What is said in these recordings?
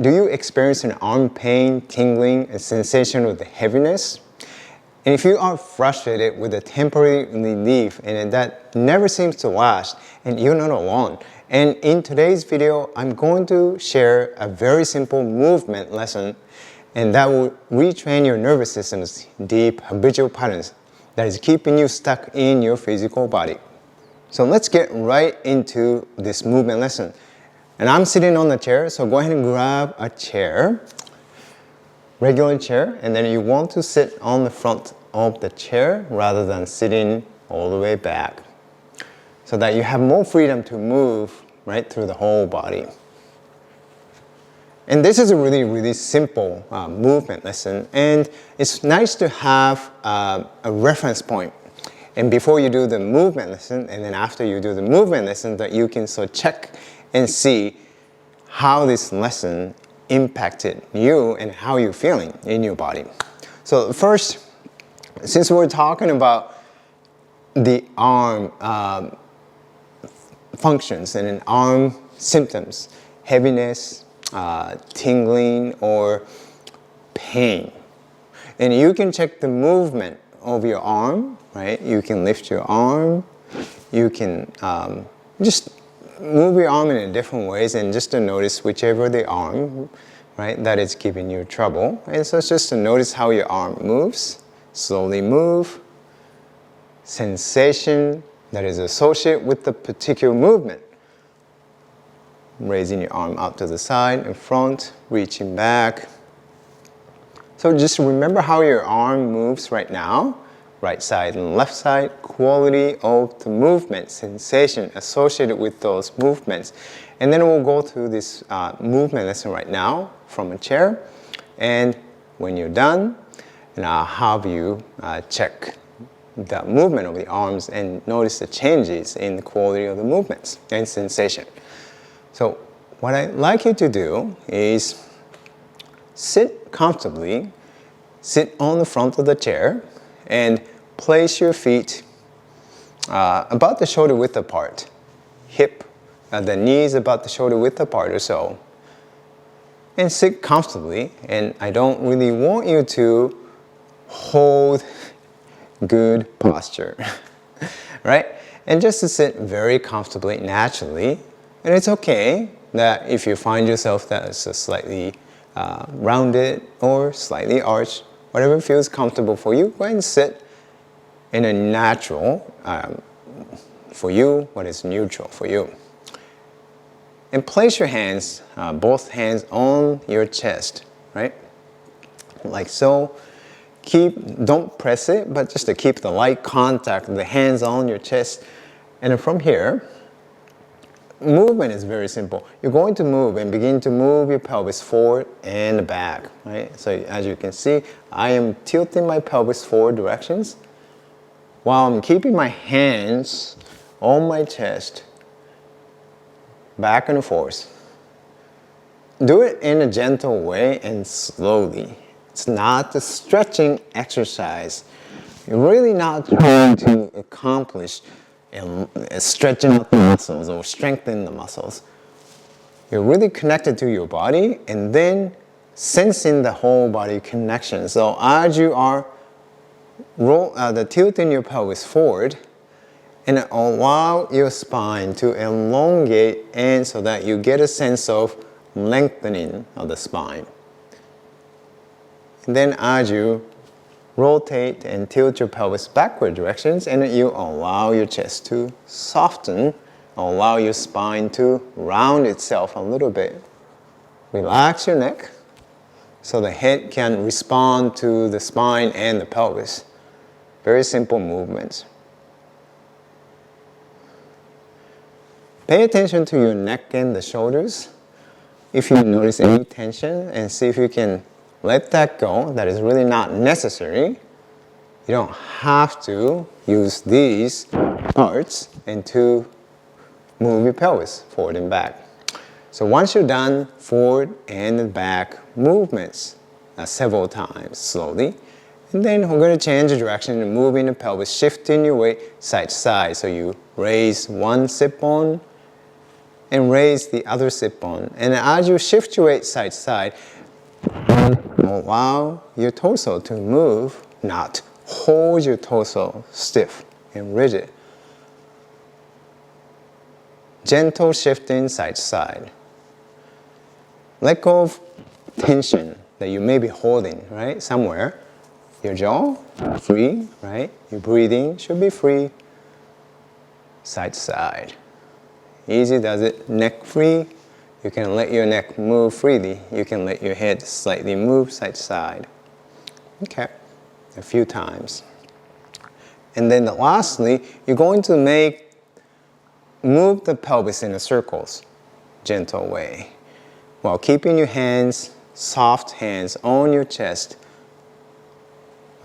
Do you experience an arm pain, tingling, and sensation of the heaviness? And if you are frustrated with a temporary relief and that never seems to last, and you're not alone. And in today's video, I'm going to share a very simple movement lesson, and that will retrain your nervous system's deep habitual patterns that is keeping you stuck in your physical body. So let's get right into this movement lesson. And I'm sitting on the chair, so go ahead and grab a chair, regular chair, and then you want to sit on the front of the chair rather than sitting all the way back, so that you have more freedom to move right through the whole body. And this is a really simple movement lesson, and it's nice to have a reference point. And before you do the movement lesson, and then after you do the movement lesson, that you can sort of check and see how this lesson impacted you and how you're feeling in your body. So first, since we're talking about the arm functions and arm symptoms, heaviness, tingling, or pain, and you can check the movement of your arm, right? You can lift your arm, you can just move your arm in different ways, and just to notice whichever the arm, right, that is giving you trouble. And so it's just to notice how your arm moves, slowly move, sensation that is associated with the particular movement. Raising your arm out to the side and front, reaching back. So just remember how your arm moves right now. Right side and left side, quality of the movement, sensation associated with those movements. And then we'll go through this movement lesson right now from a chair. And when you're done, and I'll have you check the movement of the arms and notice the changes in the quality of the movements and sensation. So what I'd like you to do is sit comfortably, sit on the front of the chair, and place your feet about the shoulder width apart. Hip, the knees about the shoulder width apart or so. And sit comfortably. And I don't really want you to hold good posture, right? And just to sit very comfortably, naturally. And it's okay that if you find yourself that is slightly rounded or slightly arched, whatever feels comfortable for you, go ahead and sit in a natural, for you, what is neutral for you. And place your hands, both hands on your chest, right? Like so. Don't press it, but just to keep the light contact, the hands on your chest. And then from here, movement is very simple. You're going to move and begin to move your pelvis forward and back, right? So as you can see, I am tilting my pelvis forward directions while I'm keeping my hands on my chest, back and forth. Do it in a gentle way and slowly. It's not a stretching exercise. You're really not trying to accomplish stretching out the muscles or strengthen the muscles. You're really connected to your body and then sensing the whole body connection. So as you are tilting your pelvis forward, and allow your spine to elongate, and so that you get a sense of lengthening of the spine. And then as you rotate and tilt your pelvis backward directions, and you allow your chest to soften, allow your spine to round itself a little bit. Relax your neck so the head can respond to the spine and the pelvis. Very simple movements. Pay attention to your neck and the shoulders. If you notice any tension, and see if you can let that go. That is really not necessary. You don't have to use these parts and to move your pelvis forward and back. So once you're done, forward and back movements several times slowly. And then we're going to change the direction and moving the pelvis, shifting your weight side to side. So you raise one sit bone and raise the other sit bone. And as you shift your weight side to side, allow your torso to move, not hold your torso stiff and rigid. Gentle shifting side to side. Let go of tension that you may be holding, right, somewhere. Your jaw, free, right? Your breathing should be free. Side to side. Easy does it. Neck free. You can let your neck move freely. You can let your head slightly move side to side. Okay, a few times. And then lastly, you're going to move the pelvis in circles, gentle way, while keeping your hands, soft hands on your chest,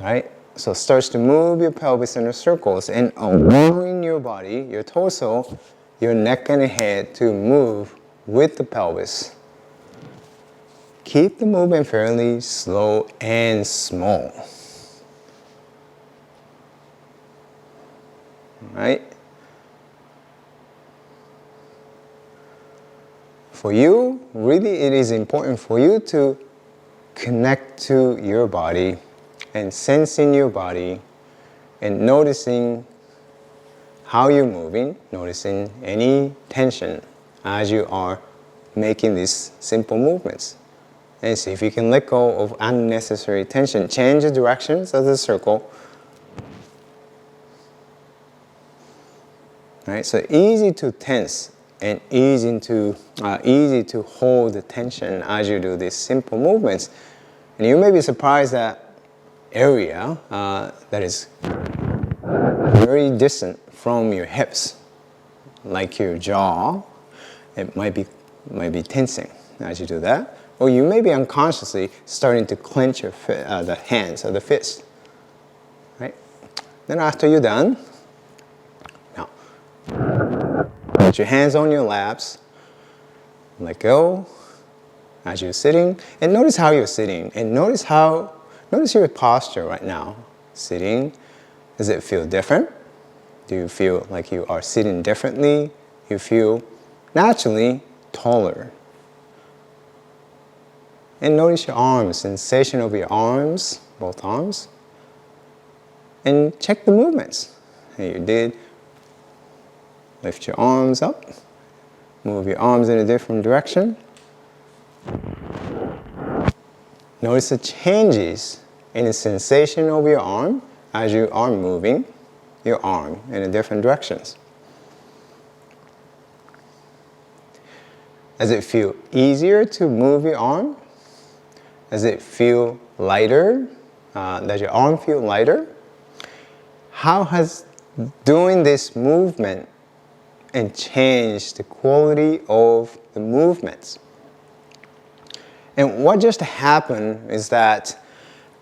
right? So starts to move your pelvis in circles and allowing your body, your torso, your neck and head to move with the pelvis. Keep the movement fairly slow and small. Right? For you, really it is important for you to connect to your body and sensing your body and noticing how you're moving, noticing any tension as you are making these simple movements. And see if you can let go of unnecessary tension. Change the directions of the circle. Right? So easy to tense and easy to hold the tension as you do these simple movements. And you may be surprised that area that is very distant from your hips, like your jaw, it might be tensing as you do that. Or you may be unconsciously starting to clench your the hands or the fist. Right? Then after you're done, now put your hands on your laps, let go as you're sitting, and notice how you're sitting, and notice your posture right now. Sitting, does it feel different? Do you feel like you are sitting differently? You feel naturally taller. And notice your arms, sensation of your arms, both arms. And check the movements. And you did. Lift your arms up. Move your arms in a different direction. Notice the changes in the sensation of your arm as you are moving your arm in different directions. Does it feel easier to move your arm? Does it feel lighter? Does your arm feel lighter? How has doing this movement and changed the quality of the movements? And what just happened is that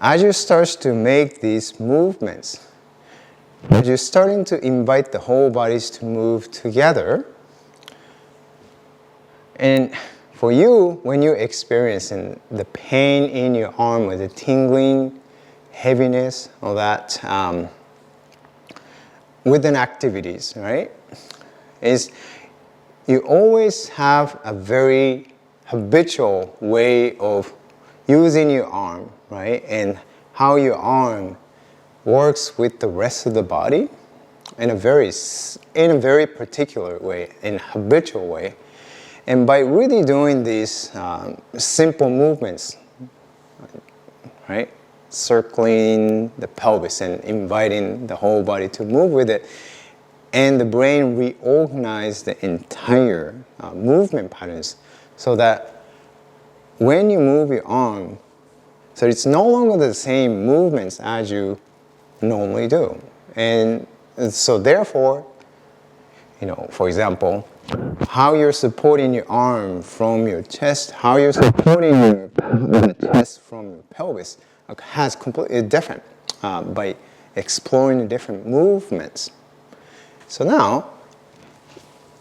as you start to make these movements, as you're starting to invite the whole bodies to move together, and for you, when you're experiencing the pain in your arm or the tingling, heaviness, all that, within activities, right, is you always have a very habitual way of using your arm, right, and how your arm works with the rest of the body in a very particular way, in a habitual way. And by really doing these simple movements, right, circling the pelvis and inviting the whole body to move with it, and the brain reorganize the entire movement patterns so that when you move your arm, so it's no longer the same movements as you normally do. And so therefore, for example, how you're supporting your arm from your chest, how you're supporting the chest from your pelvis has completely different by exploring the different movements. So now,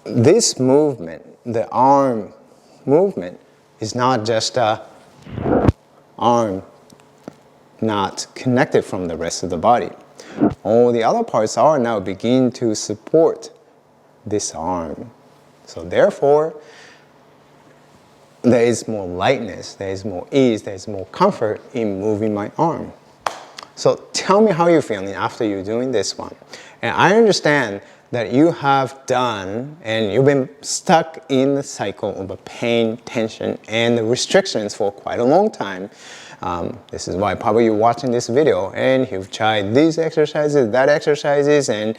this movement, the arm movement, is not just arm not connected from the rest of the body. All the other parts are now beginning to support this arm. So therefore, there is more lightness, there is more ease, there is more comfort in moving my arm. So tell me how you're feeling after you're doing this one. And I understand that you have done and you've been stuck in the cycle of the pain, tension, and the restrictions for quite a long time. This is why probably you're watching this video and you've tried these exercises, that exercises, and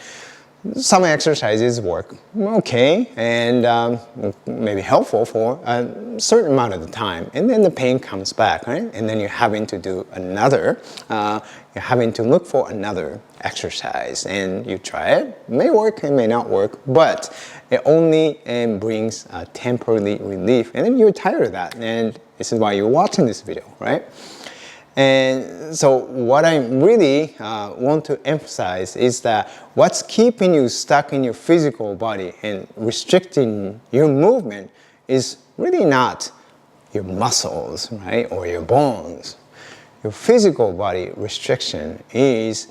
some exercises work okay and maybe helpful for a certain amount of the time, and then the pain comes back, right? And then you're having to do another, you're having to look for another exercise, and you try it. It may work, it may not work, but it only brings temporary relief, and then you're tired of that, and this is why you're watching this video, right? And so what I really want to emphasize is that what's keeping you stuck in your physical body and restricting your movement is really not your muscles, right, or your bones. Your physical body restriction is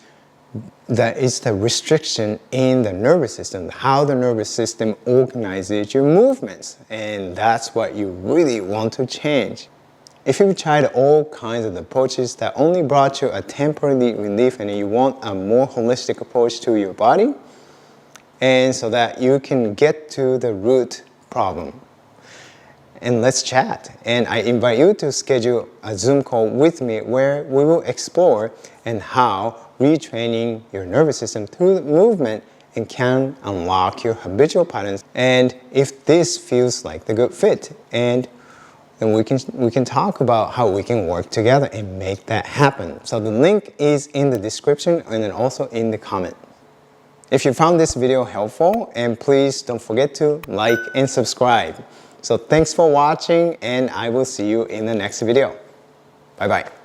the restriction in the nervous system, how the nervous system organizes your movements, and that's what you really want to change. If you've tried all kinds of approaches that only brought you a temporary relief and you want a more holistic approach to your body, and so that you can get to the root problem, and let's chat. And I invite you to schedule a Zoom call with me where we will explore and how retraining your nervous system through movement and can unlock your habitual patterns. And if this feels like the good fit, and then we can talk about how we can work together and make that happen. So the link is in the description and then also in the comment. If you found this video helpful, and please don't forget to like and subscribe. So thanks for watching, and I will see you in the next video. Bye bye.